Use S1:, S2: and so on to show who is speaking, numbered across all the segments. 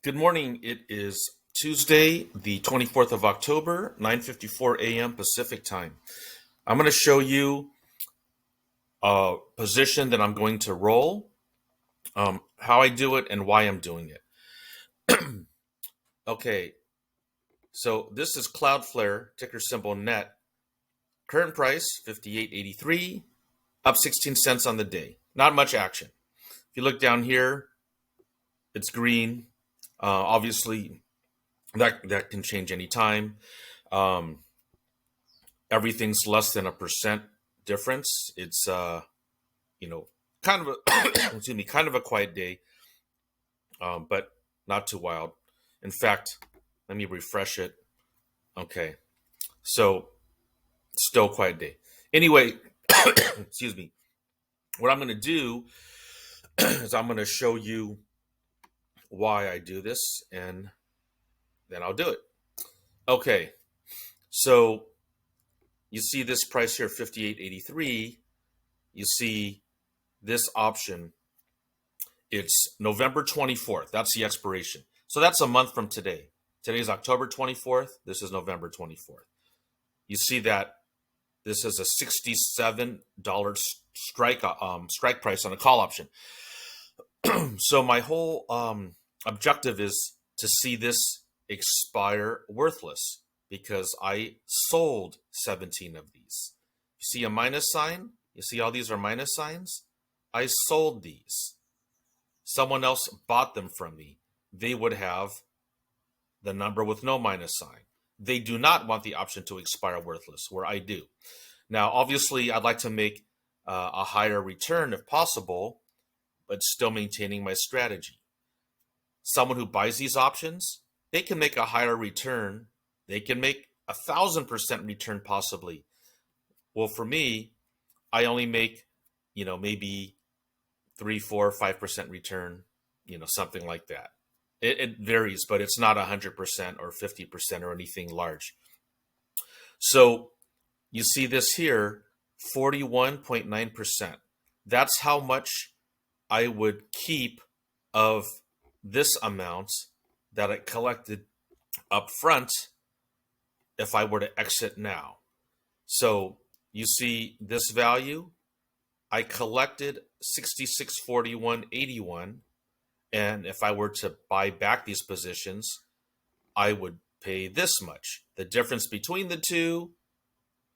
S1: Good morning. It is Tuesday, the 24th of October, 9:54 a.m. Pacific time. I'm going to show you a position that I'm going to roll, how I do it, and why I'm doing it. Okay, so this is Cloudflare, ticker symbol NET. Current price 58.83, up 16 cents on the day. Not much action. If you look down here, it's green. Obviously, that can change anytime. Um, Everything's less than a percent difference. It's you know, kind of a excuse me, kind of a quiet day, but not too wild. In fact, let me refresh it. Okay, so still quiet day. Anyway, excuse me. What I'm going to do is I'm going to show you why I do this, and then I'll do it. Okay, so you see this price here, 58.83. You see this option. It's November 24th. That's the expiration. So that's a month from today. Today is October 24th. This is November 24th. You see that this is a $67 strike price on a call option. So my whole objective is to see this expire worthless because I sold 17 of these. You see a minus sign? You see all these are minus signs? I sold these. Someone else bought them from me. They would have the number with no minus sign. They do not want the option to expire worthless, where I do. Now, obviously, I'd like to make a higher return if possible, but still maintaining my strategy. Someone who buys these options, they can make a higher return. They can make 1,000% return possibly. Well, for me, I only make, maybe 3, 4, 5% return, something like that. It varies, but it's not 100% or 50% or anything large. So you see this here, 41.9%. That's how much I would keep of this amount that I collected up front if I were to exit now. So you see this value, I collected 66.41.81, and if I were to buy back these positions, I would pay this much. The difference between the two,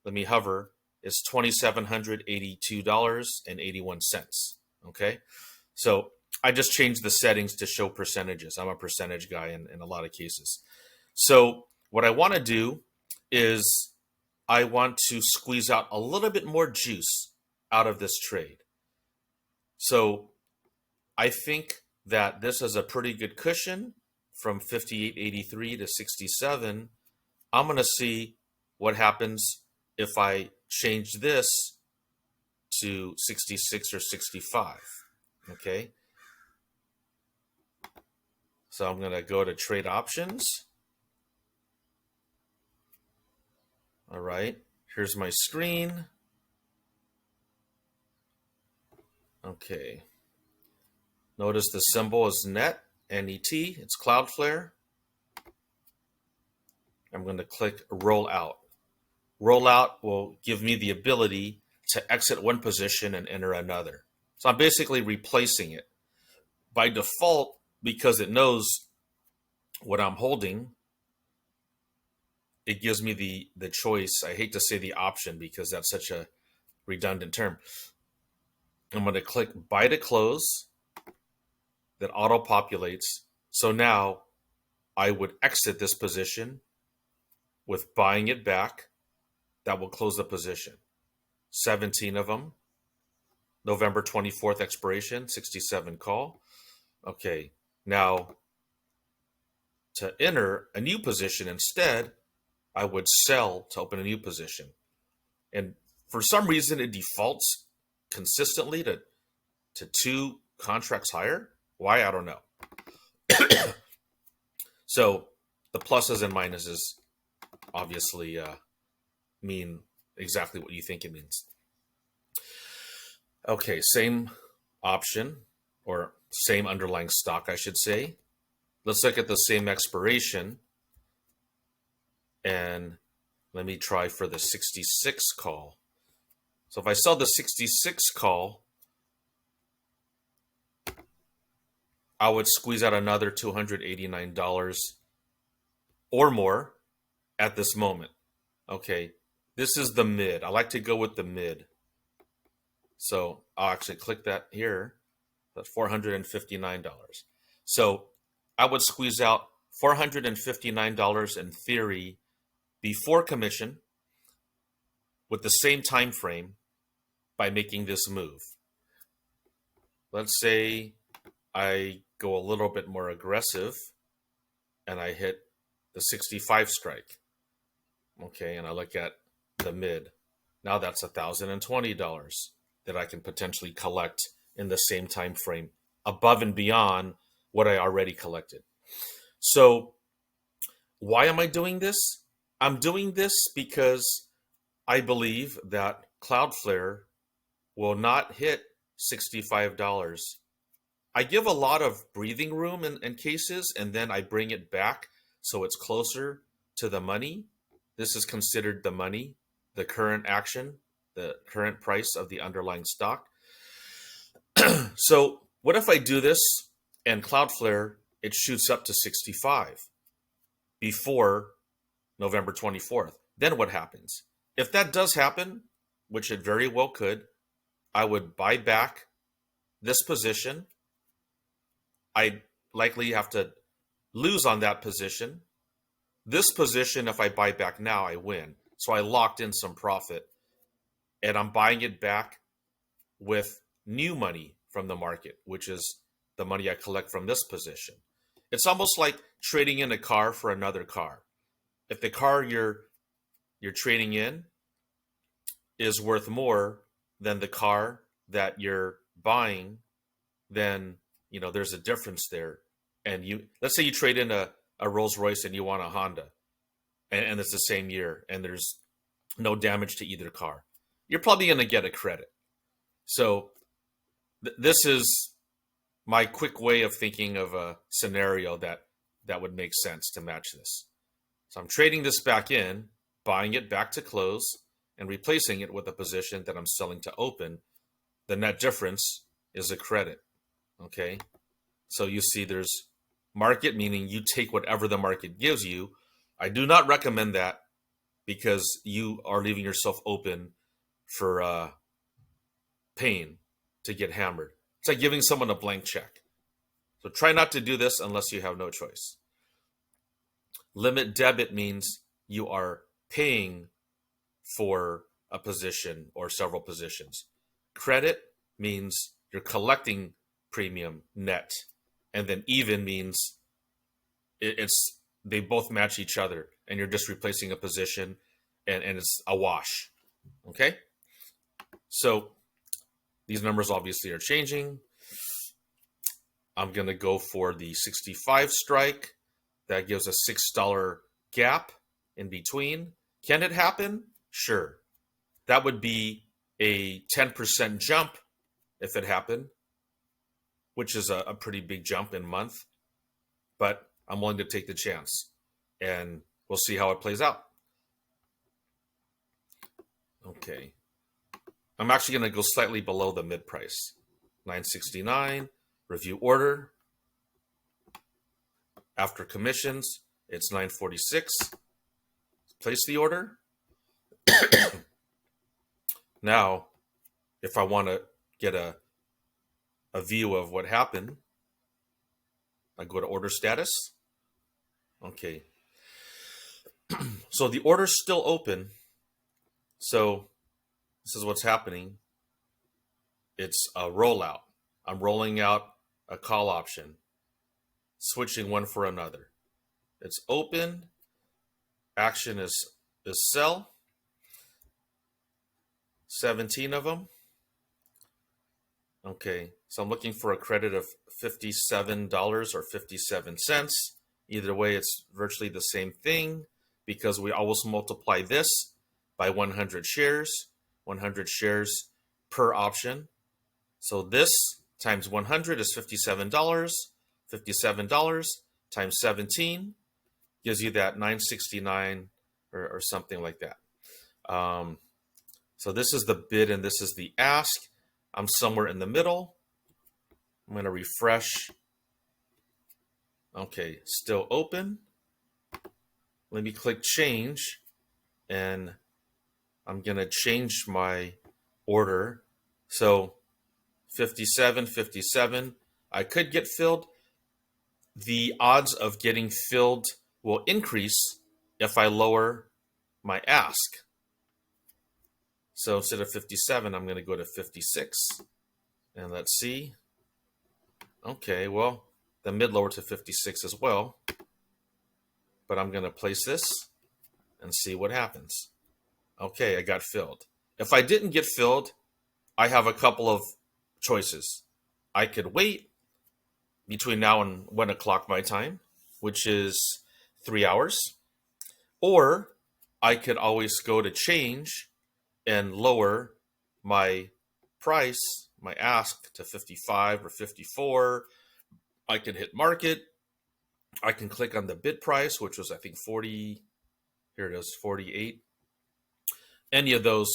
S1: let me hover, is $2,782.81. Okay, so I just changed the settings to show percentages. I'm a percentage guy in a lot of cases. So what I want to do is I want to squeeze out a little bit more juice out of this trade. So I think that this is a pretty good cushion from 58.83 to 67. I'm going to see what happens if I change this to 66 or 65. Okay. So I'm going to go to trade options. All right. Here's my screen. Okay. Notice the symbol is NET, N-E-T. It's Cloudflare. I'm going to click Roll Out. Roll Out will give me the ability to exit one position and enter another. So I'm basically replacing it. By default, because it knows what I'm holding, it gives me the choice. I hate to say the option because that's such a redundant term. I'm going to click Buy to Close. That auto-populates. So now I would exit this position with buying it back. That will close the position. 17 of them. November 24th expiration, 67 call. Okay, now to enter a new position instead, I would sell to open a new position. And for some reason, it defaults consistently to 2 contracts higher. Why? I don't know. So the pluses and minuses obviously mean exactly what you think it means. Okay, same option or same underlying stock, I should say. let's look at the same expiration. And let me try for the 66 call. So if I sell the 66 call, I would squeeze out another $289 or more at this moment. Okay, this is the mid. I like to go with the mid. So I'll actually click that here. That's $459. So I would squeeze out $459 in theory before commission with the same time frame by making this move. Let's say I go a little bit more aggressive and I hit the 65 strike. Okay, and I look at the mid. Now that's $1,020 that I can potentially collect in the same time frame above and beyond what I already collected. So why am I doing this? I'm doing this because I believe that Cloudflare will not hit $65. I give a lot of breathing room in cases, and then I bring it back so it's closer to the money. This is considered the money, the current action, the current price of the underlying stock. So what if I do this and Cloudflare, it shoots up to 65 before November 24th? Then what happens? If that does happen, which it very well could, I would buy back this position. I'd likely have to lose on that position. This position, if I buy back now, I win. So I locked in some profit, and I'm buying it back with new money from the market, which is the money I collect from this position. It's almost like trading in a car for another car. If the car you're trading in is worth more than the car that you're buying, then there's a difference there. And let's say you trade in a Rolls Royce and you want a Honda, and it's the same year, and there's no damage to either car. You're probably going to get a credit. So this is my quick way of thinking of a scenario that would make sense to match this. So I'm trading this back in, buying it back to close, and replacing it with a position that I'm selling to open. The net difference is a credit. Okay, so you see there's market, meaning you take whatever the market gives you. I do not recommend that because you are leaving yourself open for pain to get hammered. It's like giving someone a blank check. So try not to do this unless you have no choice. Limit debit means you are paying for a position or several positions. Credit means you're collecting premium net, and then even means they both match each other, and you're just replacing a position, and it's a wash. Okay, so these numbers obviously are changing. I'm gonna go for the 65 strike. That gives a $6 gap in between. Can it happen? Sure. That would be a 10% jump if it happened, which is a pretty big jump in a month. But I'm willing to take the chance, and we'll see how it plays out. Okay. I'm actually going to go slightly below the mid price. 969, review order. After commissions, it's 946. Place the order. Now, if I want to get a view of what happened, I go to order status. Okay. So the order's still open. So this is what's happening. It's a rollout. I'm rolling out a call option, switching one for another. It's open. Action is sell. 17 of them. Okay, so I'm looking for a credit of $57 or 57 cents. Either way, it's virtually the same thing because we always multiply this by 100 shares, 100 shares per option. So this times 100 is $57, $57 times 17 gives you that 969 or something like that. So this is the bid and this is the ask. I'm somewhere in the middle. I'm going to refresh. Okay, still open. Let me click change, and I'm going to change my order. So 57, 57. I could get filled. The odds of getting filled will increase if I lower my ask. So instead of 57, I'm going to go to 56. And let's see. Okay, well, the mid lower to 56 as well. But I'm going to place this and see what happens. Okay, I got filled. If I didn't get filled, I have a couple of choices. I could wait between now and 1 o'clock my time, which is 3 hours. Or I could always go to change and lower my price, my ask, to 55 or 54. I can hit market. I can click on the bid price, which was, I think, 40. Here it is, 48. Any of those,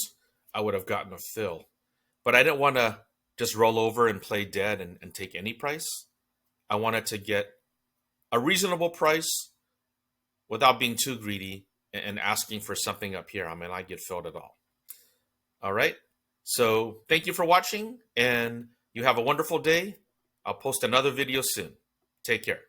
S1: I would have gotten a fill. But I didn't want to just roll over and play dead and take any price. I wanted to get a reasonable price without being too greedy and asking for something up here. I mean, I get filled at all. All right. So thank you for watching, and you have a wonderful day. I'll post another video soon. Take care.